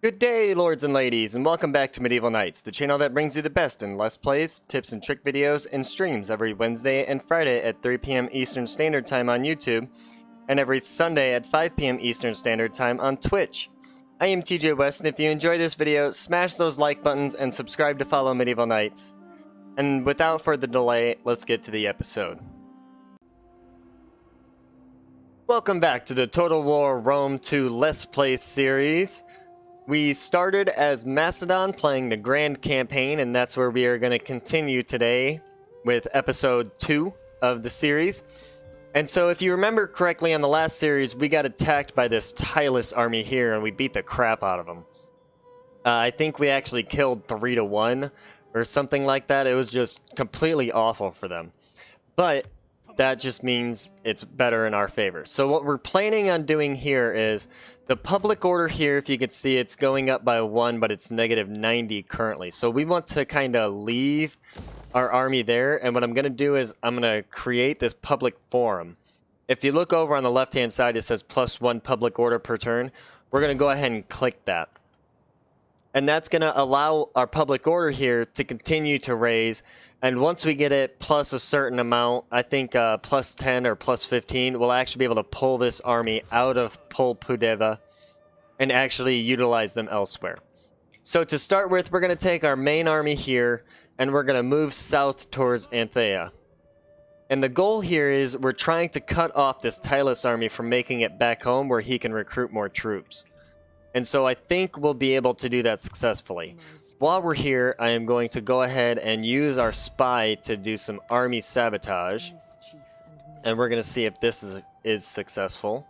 Good day, lords and ladies, and welcome back to Medieval Knights, the channel that brings you the best in Let's Plays, tips and trick videos, and streams every Wednesday and Friday at 3 p.m. Eastern Standard Time on YouTube, and every Sunday at 5 p.m. Eastern Standard Time on Twitch. I am TJ West, and if you enjoy this video, smash those like buttons and subscribe to follow Medieval Knights. And without further delay, let's get to the episode. Welcome back to the Total War Rome 2 Let's Play series. We started as Macedon playing the Grand Campaign, and that's where we are going to continue today with episode 2 of the series. And so if you remember correctly on the last series, we got attacked by this Tylus army here, and we beat the crap out of them. I think we actually killed 3-1 or something like that. It was just completely awful for them. But that just means it's better in our favor. So what we're planning on doing here is the public order here, if you can see, it's going up by 1, but it's negative 90 currently. So we want to kind of leave our army there. And what I'm going to do is I'm going to create this public forum. If you look over on the left-hand side, it says +1 public order per turn. We're going to go ahead and click that. And that's going to allow our public order here to continue to raise. And once we get it plus a certain amount, I think plus 10 or plus 15, we'll actually be able to pull this army out of Polpudeva and actually utilize them elsewhere. So to start with, we're going to take our main army here and we're going to move south towards Anthea. And the goal here is we're trying to cut off this Tylus army from making it back home where he can recruit more troops. And so I think we'll be able to do that successfully. While we're here, I am going to go ahead and use our spy to do some army sabotage. And we're going to see if this is successful.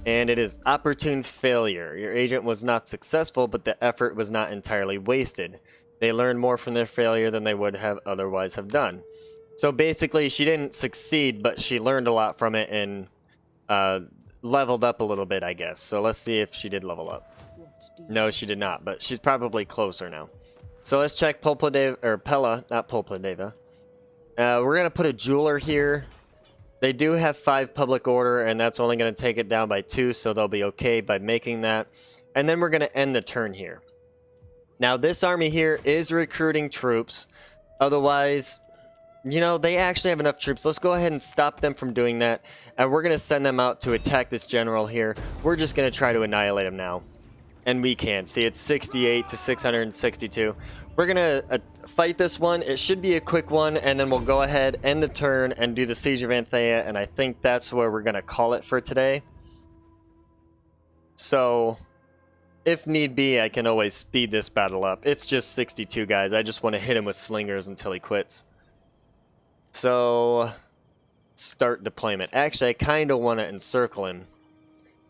And it is opportune failure. Your agent was not successful, but the effort was not entirely wasted. They learned more from their failure than they would have otherwise have done. So basically, she didn't succeed, but she learned a lot from it and leveled up a little bit, I guess. So let's see if she did level up. No, she did not, but she's probably closer now. So let's check Polpudeva, or Pella, not Polpudeva. We're going to put a jeweler here. They do have 5 public order, and that's only going to take it down by 2, so they'll be okay by making that. And then we're going to end the turn here. Now, this army here is recruiting troops. Otherwise, you know, they actually have enough troops. Let's go ahead and stop them from doing that. And we're going to send them out to attack this general here. We're just going to try to annihilate him now. And we can. See, it's 68 to 662. We're going to fight this one. It should be a quick one. And then we'll go ahead, end the turn, and do the Siege of Anthea. And I think that's where we're going to call it for today. So, if need be, I can always speed this battle up. It's just 62 guys. I just want to hit him with slingers until he quits. So, start deployment. Actually, I kind of want to encircle him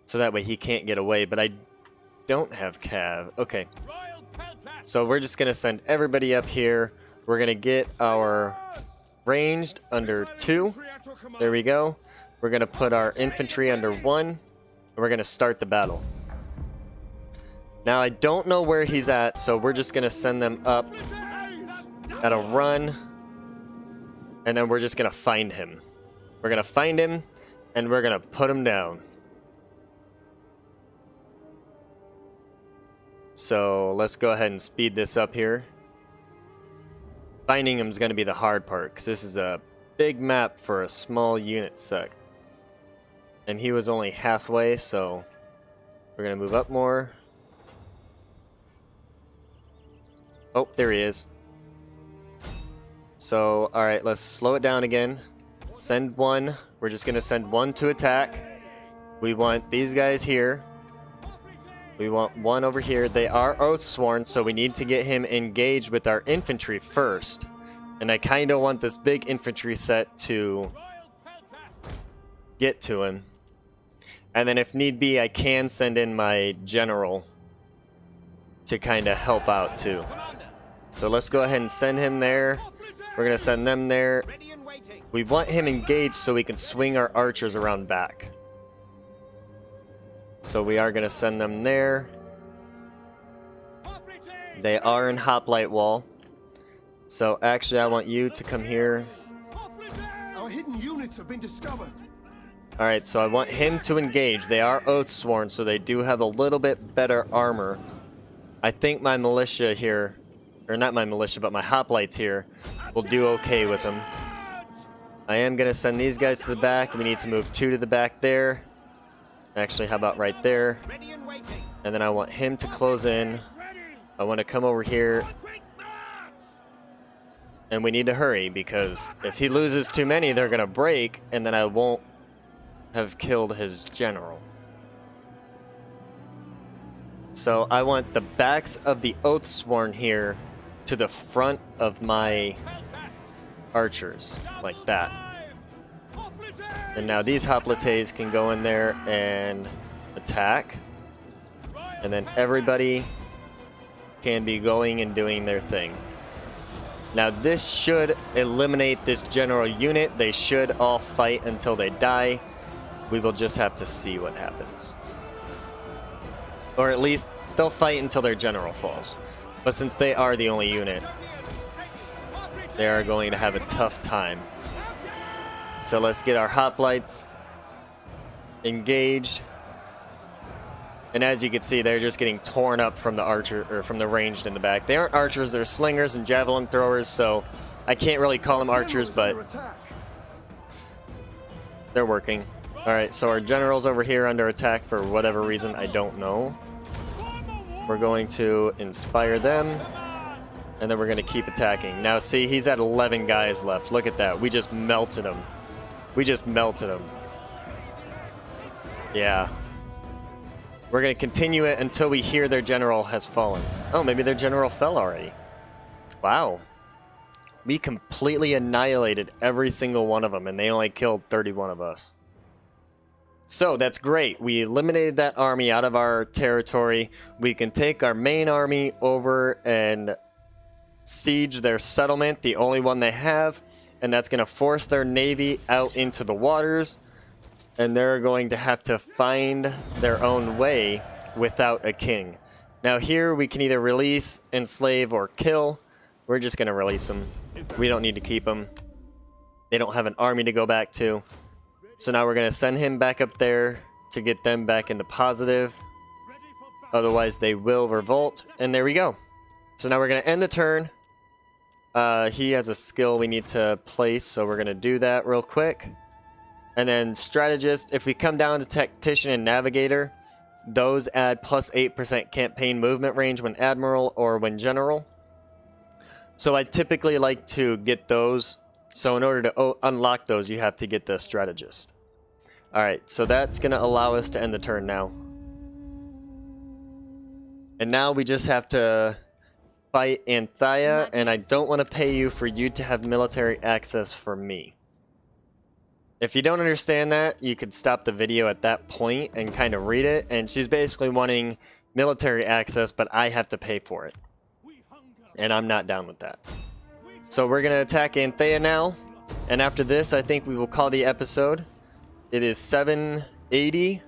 so that way he can't get away, but I don't have cav. Okay. So we're just going to send everybody up here. We're going to get our ranged under 2. There we go. We're going to put our infantry under 1. And we're going to start the battle. Now, I don't know where he's at, so we're just going to send them up at a run. And then we're just going to find him. We're going to find him, and we're going to put him down. So let's go ahead and speed this up here. Finding him is going to be the hard part, because this is a big map for a small unit sec. And he was only halfway, so we're going to move up more. Oh, there he is. So, alright, let's slow it down again. Send 1. We're just going to send 1 to attack. We want these guys here. We want 1 over here. They are Oathsworn, so we need to get him engaged with our infantry first. And I kind of want this big infantry set to get to him. And then if need be, I can send in my general to kind of help out too. So let's go ahead and send him there. We're going to send them there. We want him engaged so we can swing our archers around back. So we are going to send them there. They are in Hoplite Wall. So actually I want you to come here. Our hidden units have been discovered. Alright, so I want him to engage. They are Oathsworn, so they do have a little bit better armor. I think my militia here, or not my militia, but my hoplites here, will do okay with them. I am going to send these guys to the back. We need to move 2 to the back there. Actually, how about right there? And then I want him to close in. I want to come over here. And we need to hurry, because if he loses too many, they're going to break, and then I won't have killed his general. So I want the backs of the Oathsworn here to the front of my archers, like that. And now these hoplites can go in there and attack. And then everybody can be going and doing their thing. Now this should eliminate this general unit. They should all fight until they die. We will just have to see what happens. Or at least they'll fight until their general falls. But since they are the only unit, they are going to have a tough time. So let's get our hoplites engaged. And as you can see, they're just getting torn up from the archer, or from the ranged in the back. They aren't archers, they're slingers and javelin throwers, so I can't really call them archers, but they're working. Alright, so our general's over here under attack for whatever reason, I don't know. We're going to inspire them, and then we're going to keep attacking. Now see, he's at 11 guys left. Look at that. We just melted him. We just melted him. Yeah. We're going to continue it until we hear their general has fallen. Oh, maybe their general fell already. Wow. We completely annihilated every single one of them, and they only killed 31 of us. So that's great. We eliminated that army out of our territory. We can take our main army over and siege their settlement, the only one they have, and that's going to force their navy out into the waters. And they're going to have to find their own way without a king. Now here we can either release, enslave, or kill. We're just going to release them. We don't need to keep them. They don't have an army to go back to. So now we're going to send him back up there to get them back in the positive. Otherwise they will revolt. And there we go. So now we're going to end the turn. He has a skill we need to place, so we're going to do that real quick. And then strategist, if we come down to tactician and navigator, those add plus 8% campaign movement range when admiral or when general. So I typically like to get those. So in order to unlock those, you have to get the strategist. Alright, so that's going to allow us to end the turn now. And now we just have to fight Anthea, and I don't want to pay you for you to have military access for me. If you don't understand that, you could stop the video at that point and kind of read it. And she's basically wanting military access, but I have to pay for it. And I'm not down with that. So we're going to attack Anthea now. And after this, I think we will call the episode. It is 780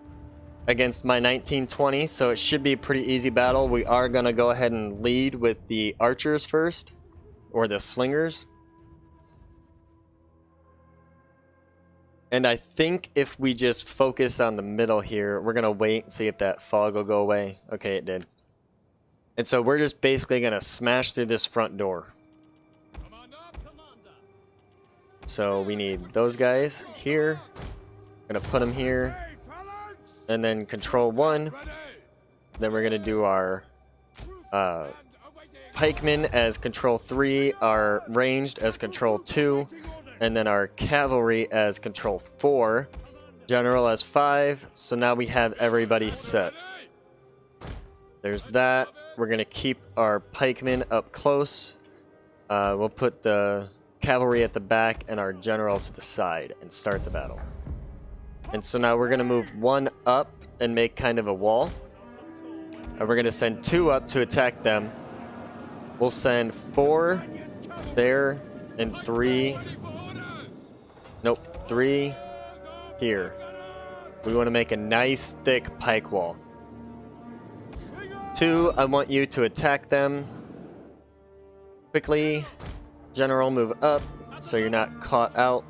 against my 1920, so it should be a pretty easy battle. We are going to go ahead and lead with the archers first, or the slingers. And I think if we just focus on the middle here, we're going to wait and see if that fog will go away. Okay, it did. And so we're just basically going to smash through this front door. So we need those guys here. Going to put them here. And then control 1. Then we're going to do our pikemen as control 3, our ranged as control 2. And then our cavalry as control 4, general as 5. So now we have everybody set. There's that. We're going to keep our pikemen up close. We'll put the cavalry at the back and our general to the side and start the battle. And so now we're going to move 1 up and make kind of a wall. And we're going to send 2 up to attack them. We'll send 4 there and 3... Nope, 3 here. We want to make a nice thick pike wall. 2, I want you to attack them quickly. General, move up so you're not caught out.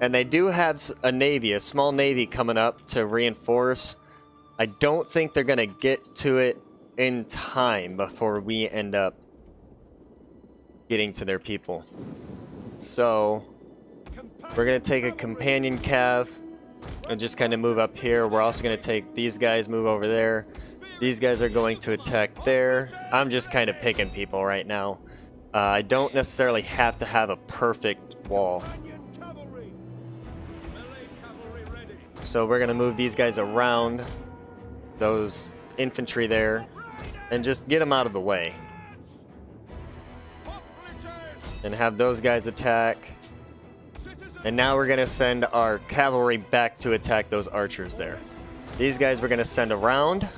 And they do have a navy, a small navy coming up to reinforce. I don't think they're going to get to it in time before we end up getting to their people. So we're going to take a companion cav and just kind of move up here. We're also going to take these guys, move over there. These guys are going to attack there. I'm just kind of picking people right now. I don't necessarily have to have a perfect wall. So we're going to move these guys around those infantry there and just get them out of the way. And have those guys attack. And now we're going to send our cavalry back to attack those archers there. These guys we're going to send around.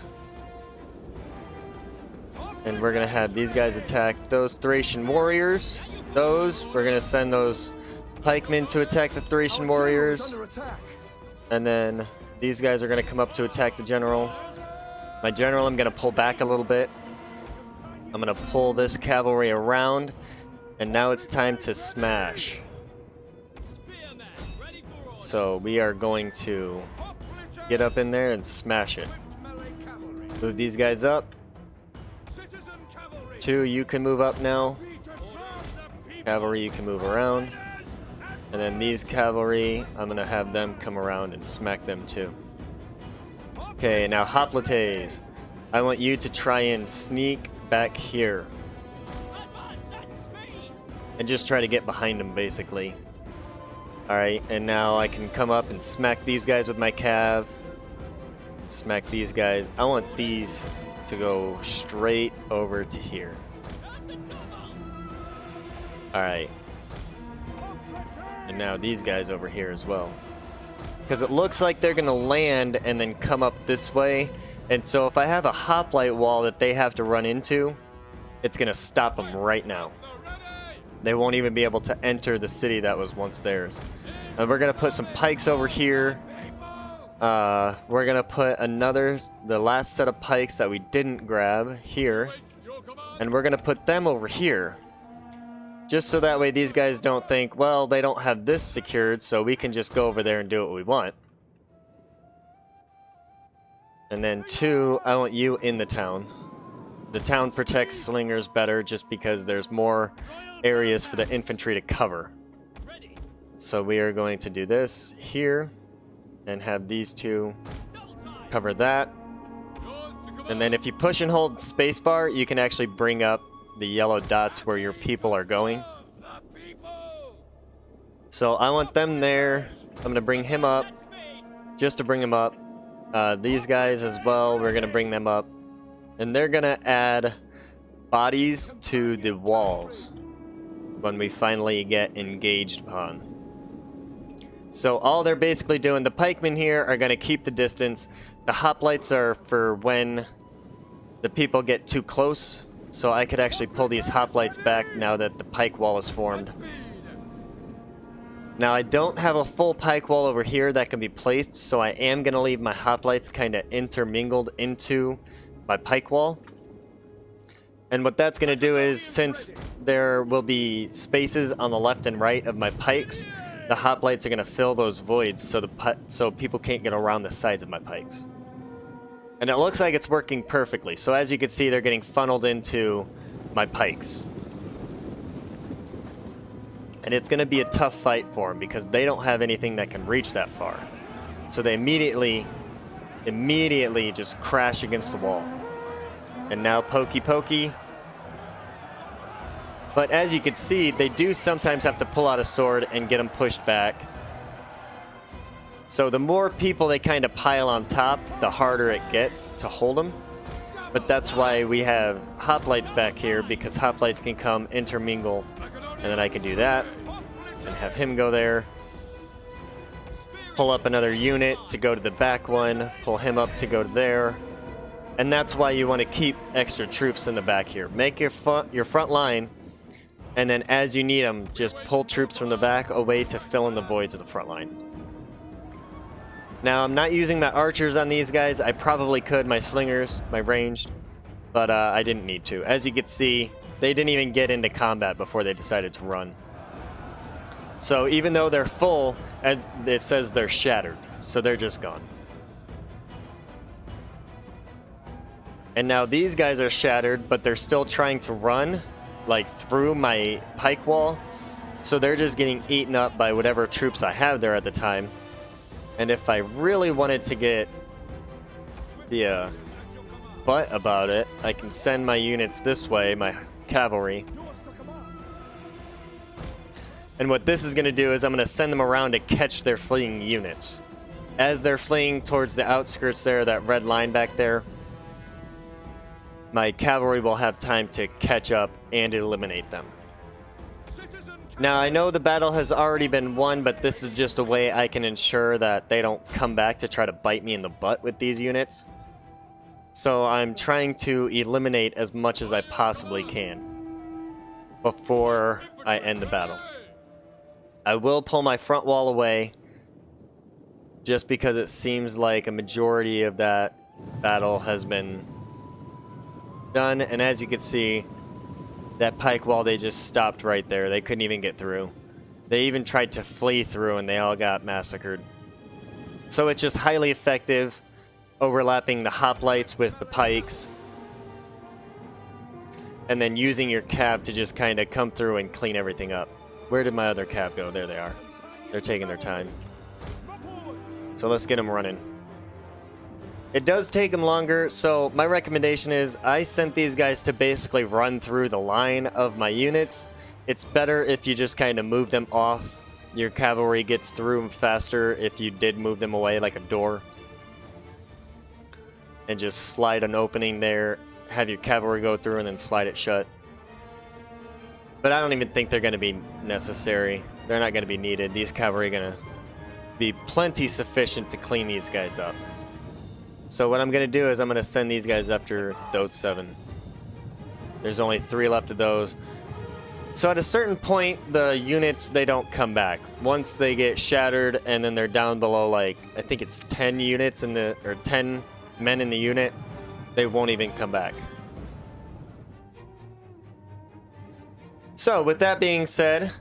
And we're going to have these guys attack those Thracian warriors. Those, we're going to send those pikemen to attack the Thracian warriors. And then these guys are going to come up to attack the general. My general, I'm going to pull back a little bit. I'm going to pull this cavalry around. And now it's time to smash. So we are going to get up in there and smash it. Move these guys up. 2, you can move up now. Cavalry, you can move around. And then these cavalry, I'm going to have them come around and smack them too. Okay, now hoplites. I want you to try and sneak back here. And just try to get behind them, basically. Alright, and now I can come up and smack these guys with my cav. Smack these guys. I want these to go straight over to here. Alright. And now these guys over here as well. Because it looks like they're going to land and then come up this way. And so if I have a hoplite wall that they have to run into, it's going to stop them right now. They won't even be able to enter the city that was once theirs. And we're going to put some pikes over here. We're going to put the last set of pikes that we didn't grab here. And we're going to put them over here. Just so that way these guys don't think, well, they don't have this secured, so we can just go over there and do what we want. And then 2, I want you in the town. The town protects slingers better just because there's more areas for the infantry to cover. So we are going to do this here and have these 2 cover that. And then if you push and hold spacebar, you can actually bring up the yellow dots where your people are going. So I want them there. I'm going to bring him up just to bring him up. These guys as well, we're going to bring them up. And they're going to add bodies to the walls when we finally get engaged upon. So all they're basically doing, the pikemen here are going to keep the distance. The hoplites are for when the people get too close. So I could actually pull these hoplites back now that the pike wall is formed. Now I don't have a full pike wall over here that can be placed, so I am going to leave my hoplites kind of intermingled into my pike wall. And what that's going to do is, since there will be spaces on the left and right of my pikes, the hoplites are going to fill those voids so people can't get around the sides of my pikes. And it looks like it's working perfectly. So as you can see, they're getting funneled into my pikes. And it's going to be a tough fight for them because they don't have anything that can reach that far. So they immediately just crash against the wall. And now pokey pokey. But as you can see, they do sometimes have to pull out a sword and get them pushed back. So the more people they kind of pile on top, the harder it gets to hold them. But that's why we have hoplites back here, because hoplites can come intermingle. And then I can do that and have him go there. Pull up another unit to go to the back one. Pull him up to go to there. And that's why you want to keep extra troops in the back here. Make your front line. And then as you need them, just pull troops from the back away to fill in the voids of the front line. Now, I'm not using my archers on these guys. I probably could, my slingers, my ranged, but I didn't need to. As you can see, they didn't even get into combat before they decided to run. So even though they're full, it says they're shattered. So they're just gone. And now these guys are shattered, but they're still trying to run, like, through my pike wall. So they're just getting eaten up by whatever troops I have there at the time. And if I really wanted to get the butt about it, I can send my units this way, my cavalry. And what this is going to do is I'm going to send them around to catch their fleeing units. As they're fleeing towards the outskirts there, that red line back there, my cavalry will have time to catch up and eliminate them. Now, I know the battle has already been won, but this is just a way I can ensure that they don't come back to try to bite me in the butt with these units. So I'm trying to eliminate as much as I possibly can before I end the battle. I will pull my front wall away just because it seems like a majority of that battle has been done. And as you can see, that pike wall, they just stopped right there. They couldn't even get through. They even tried to flee through and they all got massacred. So it's just highly effective, overlapping the hoplites with the pikes. And then using your cav to just kind of come through and clean everything up. Where did my other cav go? There they are. They're taking their time. So let's get them running. It does take them longer, so my recommendation is I sent these guys to basically run through the line of my units. It's better if you just kind of move them off. Your cavalry gets through them faster if you did move them away like a door. And just slide an opening there, have your cavalry go through and then slide it shut. But I don't even think they're going to be necessary. They're not going to be needed. These cavalry are going to be plenty sufficient to clean these guys up. So what I'm going to do is I'm going to send these guys after those 7. There's only 3 left of those. So at a certain point, the units, they don't come back. Once they get shattered and then they're down below, like, I think it's 10 units in the, or 10 men in the unit, they won't even come back. So with that being said,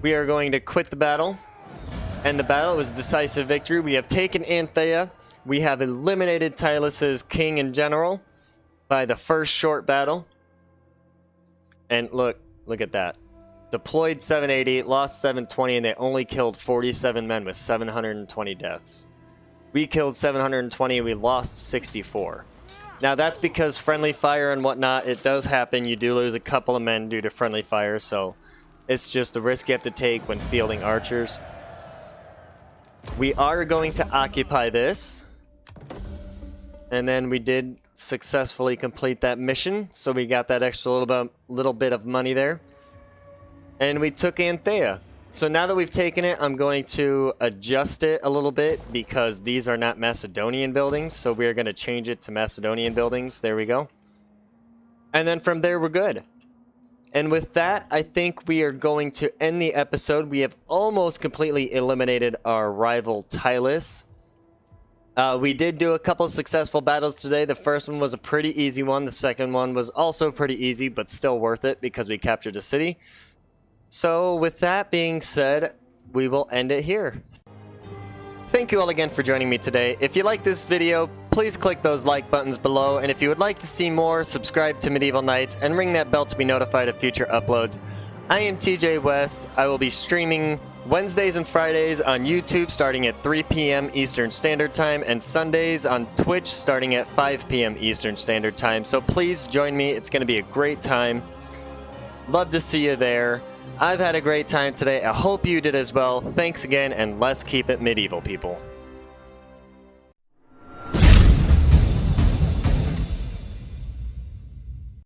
we are going to quit the battle. And the battle was a decisive victory. We have taken Anthea. We have eliminated Tylus's king and general by the first short battle. And look at that. Deployed 780, lost 720, and they only killed 47 men with 720 deaths. We killed 720, we lost 64. Now that's because friendly fire and whatnot, it does happen. You do lose a couple of men due to friendly fire, so it's just the risk you have to take when fielding archers. We are going to occupy this. And then we did successfully complete that mission, so we got that extra little bit of money there. And we took Anthea. So now that we've taken it, I'm going to adjust it a little bit because these are not Macedonian buildings, so we're going to change it to Macedonian buildings. There we go. And then from there, we're good. And with that, I think we are going to end the episode. We have almost completely eliminated our rival Tylus. We did do a couple successful battles today. The first one was a pretty easy one. The second one was also pretty easy, but still worth it because we captured a city. So with that being said, we will end it here. Thank you all again for joining me today. If you like this video, please click those like buttons below. And if you would like to see more, subscribe to Medieval Knights and ring that bell to be notified of future uploads. I am TJ West. I will be streaming Wednesdays and Fridays on YouTube starting at 3 p.m. Eastern Standard Time and Sundays on Twitch starting at 5 p.m. Eastern Standard Time. So please join me. It's going to be a great time. Love to see you there. I've had a great time today. I hope you did as well. Thanks again, and let's keep it medieval, people.